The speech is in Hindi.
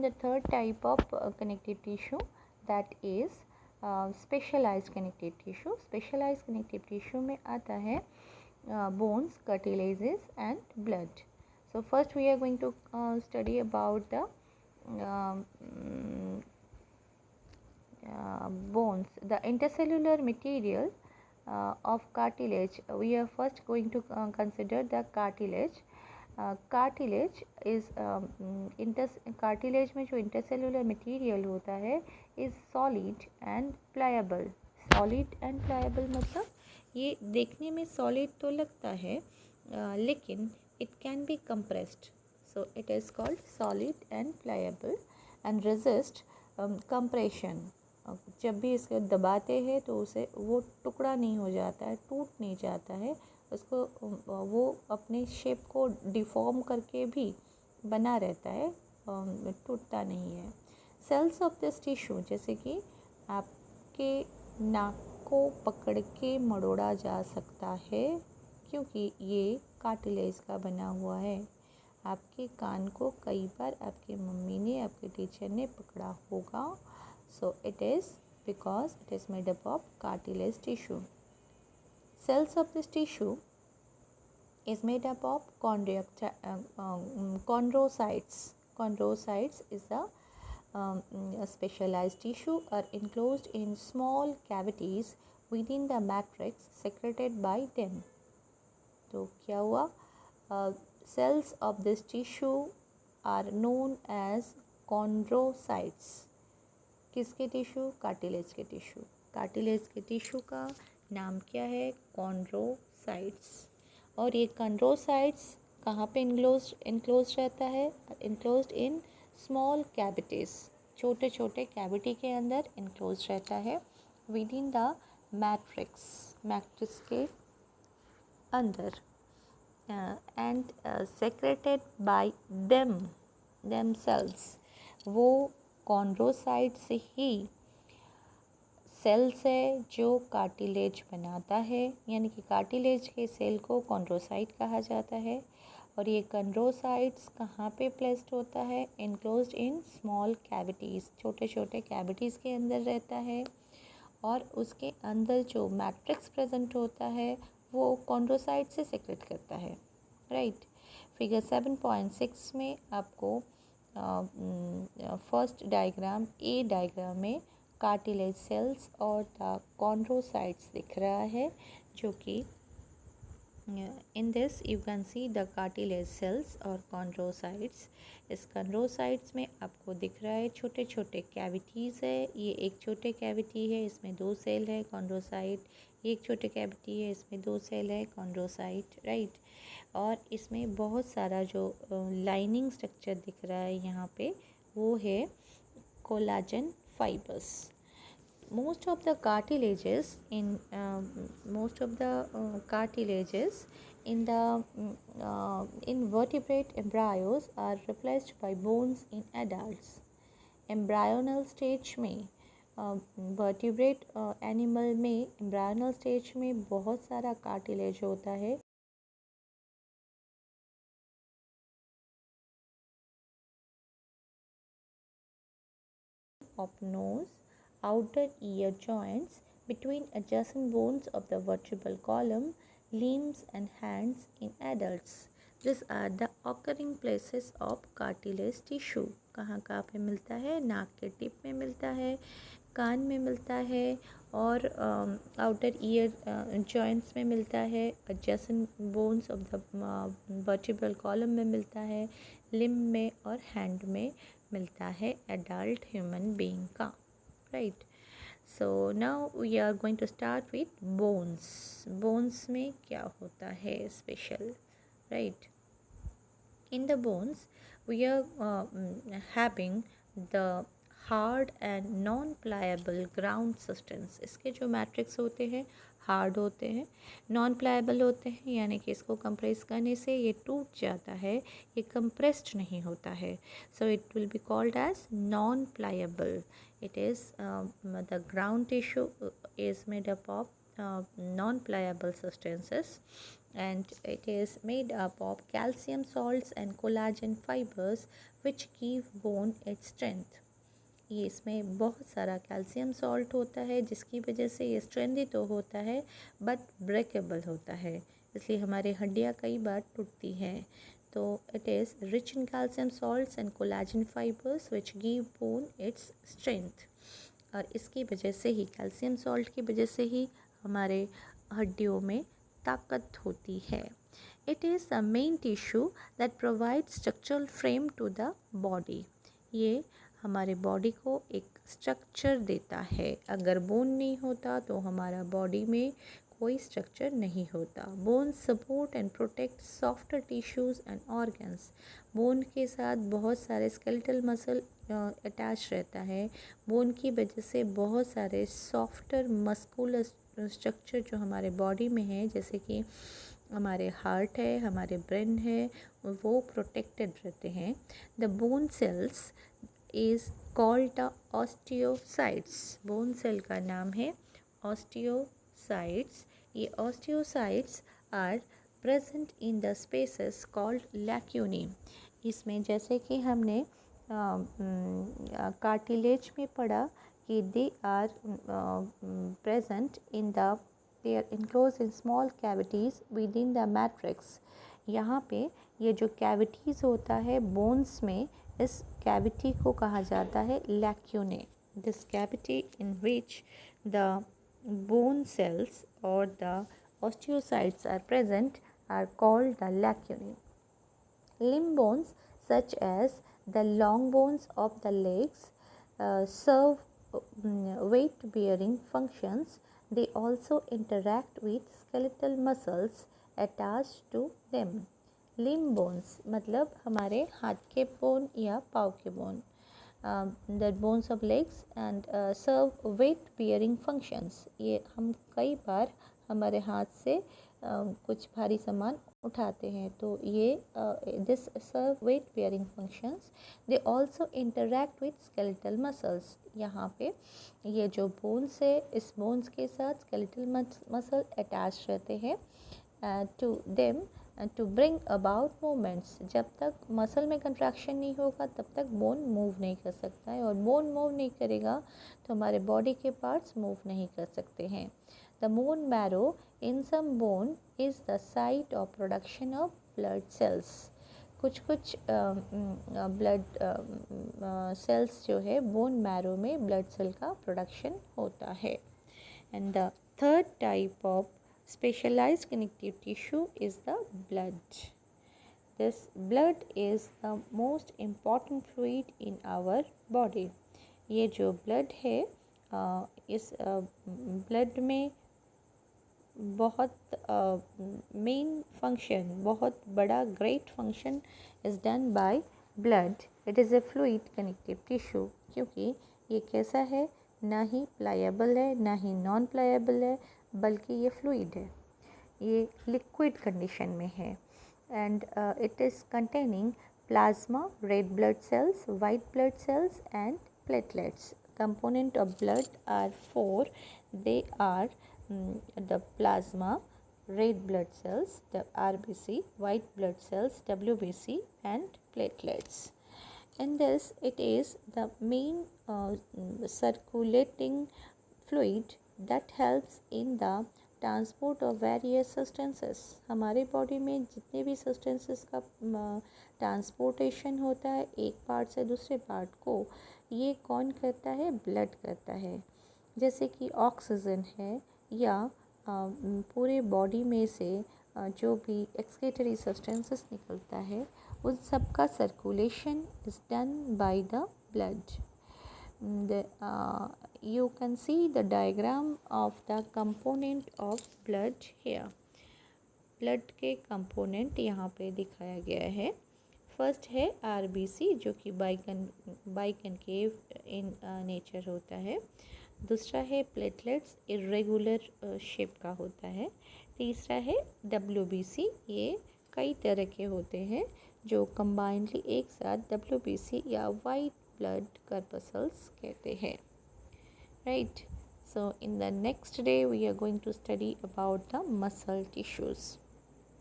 the third type of connective tissue, that is specialized connective tissue. Specialized connective tissue में आता है bones, cartilages and blood. So first we are going to study about the bones, the intercellular material of cartilage. We are first going to consider the cartilage. Cartilage is cartilage में जो इंटरसेलुलर मटेरियल होता है is solid and pliable. Solid and pliable मतलब ये देखने में सॉलिड तो लगता है लेकिन it can be compressed, so it is called solid and pliable and resist compression. जब भी इसको दबाते हैं तो उसे वो टुकड़ा नहीं हो जाता है, टूट नहीं जाता है, उसको वो अपने शेप को डिफॉर्म करके भी बना रहता है, टूटता नहीं है. सेल्स ऑफ दिस टिश्यू, जैसे कि आपके नाक को पकड़ के मरोड़ा जा सकता है क्योंकि ये कार्टिलेज का बना हुआ है. आपके कान को कई बार आपकी मम्मी ने, आपके टीचर ने पकड़ा होगा, so it is because it is made up of cartilage tissue. Cells of this tissue is made up of chondrocytes. Chondrocytes is a specialized tissue are enclosed in small cavities within the matrix secreted by them. तो क्या हुआ? Cells of this tissue are known as chondrocytes. किसके टिश्यू? कार्टिलेज के टिश्यू. कार्टिलेज के टिश्यू का नाम क्या है? कॉन्ड्रोसाइट्स. और ये कॉन्ड्रोसाइट्स कहाँ पे इनक्लोज रहता है? इनक्लोज्ड इन स्मॉल कैविटीज़, छोटे छोटे कैविटी के अंदर इनक्लोज रहता है within the matrix, matrix के अंदर. And secreted by them cells. वो कॉन्ड्रोसाइट्स ही सेल्स है जो कार्टिलेज बनाता है, यानी कि कार्टिलेज के सेल को कॉन्ड्रोसाइट कहा जाता है. और ये कॉन्ड्रोसाइट्स कहाँ पे प्लेस्ड होता है? इनक्लोज्ड इन स्मॉल कैविटीज़, छोटे छोटे कैविटीज़ के अंदर रहता है. और उसके अंदर जो मैट्रिक्स प्रेजेंट होता है वो कॉन्ड्रोसाइट से सेक्रेट करता है. राइट. फिगर 7.6 में आपको फर्स्ट डायग्राम, ए डायग्राम में कार्टिलेज सेल्स और द कॉन्ड्रोसाइट्स दिख रहा है, जो कि in this you can see the cartilage cells और कॉन्ड्रोसाइट्स. इस कॉन्ड्रोसाइट्स में आपको दिख रहा है छोटे छोटे कैविटीज़ है. ये एक छोटे कैविटी है, इसमें 2 सेल है कॉन्ड्रोसाइट. ये एक छोटे कैविटी है, इसमें 2 सेल है कॉन्ड्रोसाइट. राइट. और इसमें बहुत सारा जो लाइनिंग स्ट्रक्चर दिख रहा है यहाँ पे, वो है collagen fibers. Most of the cartilages in vertebrate embryos are replaced by bones in adults. Embryonal stage में vertebrate animal में embryonal stage में बहुत सारा cartilage होता है. Of nose, outer ear joints, between adjacent bones of the vertebral column, limbs and hands in adults. These are the occurring places of cartilage tissue. कहाँ कहाँ पे मिलता है? नाक के टिप में मिलता है, कान में मिलता है, और आउटर ईयर जॉइंट्स में मिलता है, adjacent bones of the vertebral column में मिलता है, लिम्ब में और हैंड में मिलता है एडल्ट ह्यूमन बीइंग का. Right. So now we are going to start with bones. Bones में क्या होता है special? Right. In the bones we are having the hard and non pliable ground substance. इसके जो मैट्रिक्स होते हैं हार्ड होते हैं, नॉन प्लायबल होते हैं, यानी कि इसको कंप्रेस करने से ये टूट जाता है, ये कंप्रेस्ड नहीं होता है. So it will be called as non pliable. It is the ground tissue is made up of non pliable substances and it is made up of calcium salts and collagen fibers which give bone its strength. ये इसमें बहुत सारा कैल्शियम सॉल्ट होता है जिसकी वजह से ये स्ट्रेंदी तो होता है बट ब्रेकेबल होता है, इसलिए हमारी हड्डियाँ कई बार टूटती हैं. तो it is rich in calcium salts and collagen fibres which give bone its strength. और इसकी वजह से ही, कैल्शियम सॉल्ट की वजह से ही हमारे हड्डियों में ताकत होती है. It is the main tissue that provide structural frame to the body. ये हमारे बॉडी को एक स्ट्रक्चर देता है. अगर बोन नहीं होता तो हमारा बॉडी में कोई स्ट्रक्चर नहीं होता. Bone support and protect softer tissues and organs. Bone के साथ बहुत सारे स्केलेटल मसल अटैच रहता है. बोन की वजह से बहुत सारे सॉफ्टर मस्कुलर स्ट्रक्चर जो हमारे बॉडी में है, जैसे कि हमारे हार्ट है, हमारे ब्रेन है, वो प्रोटेक्टेड रहते हैं. The bone cells is called the osteocytes. Bone cell का नाम है ऑस्टियोसाइट्स. ये osteocytes are present in the spaces called lacunae. इसमें जैसे कि हमने कार्टिलेज में पढ़ा कि they are present in the, they are enclosed in small cavities within the matrix. यहाँ पे ये जो कैविटीज़ होता है बोन्स में, इस कैविटी को कहा जाता है lacunae. This cavity in which the bone cells और the osteocytes are present are called the lacunae. Limb bones such as the long bones of the legs serve weight bearing functions. They also interact with skeletal muscles attached to them. Limb bones मतलब हमारे हाथ के बोन या पाँव के bone. The bones of legs and serve weight bearing functions. ये हम कई बार हमारे हाथ से कुछ भारी सामान उठाते हैं, तो ये this serve weight bearing functions. They also interact with skeletal muscles. यहाँ पे ये जो बोन्स है, इस बोन्स के साथ स्केलेटल मसल अटैच रहते हैं to them to bring about movements. जब तक मसल में कंट्रैक्शन नहीं होगा तब तक बोन मूव नहीं कर सकता है, और बोन मूव नहीं करेगा तो हमारे बॉडी के पार्ट्स मूव नहीं कर सकते हैं. The bone marrow in some bone is the site of production of blood cells. कुछ ब्लड सेल्स जो है बोन मैरो में ब्लड सेल का प्रोडक्शन होता है. And the third type of specialised connective tissue is the blood. This blood is the most important fluid in our body. ये जो ब्लड है, इस ब्लड में बहुत मेन फंक्शन, बहुत बड़ा great function is done by blood. It is a fluid connective tissue. क्योंकि ये कैसा है, ना ही प्लायबल है ना ही नॉन प्लायबल है, बल्कि ये फ्लूइड है. ये लिक्विड कंडीशन में है. And it is containing plasma, red blood cells, white blood cells and platelets. Component of blood are four. They are the plasma, red blood cells, the RBC, white blood cells, WBC, and platelets. In this, it is the main circulating fluid that helps in the transport of various substances. हमारे बॉडी में जितने भी सब्सटेंसेस का ट्रांसपोर्टेशन होता है एक पार्ट से दूसरे पार्ट को, ये कौन करता है, ब्लड करता है. जैसे कि ऑक्सीजन है, या पूरे बॉडी में से जो भी एक्सक्रीटरी सब्सटेंसेस निकलता है, उन सब का circulation is done by the blood. You can see the diagram of the component of blood here. Blood के कंपोनेंट यहाँ पे दिखाया गया है. फर्स्ट है RBC, जो कि बाइकनकेव इन नेचर होता है. दूसरा है प्लेटलेट्स, इरेगुलर शेप का होता है. तीसरा है WBC. ये कई तरह के होते हैं जो कंबाइंडली एक साथ WBC या वाइट ब्लड corpuscles कहते हैं. Right. So in the next day we are going to study about the muscle tissues.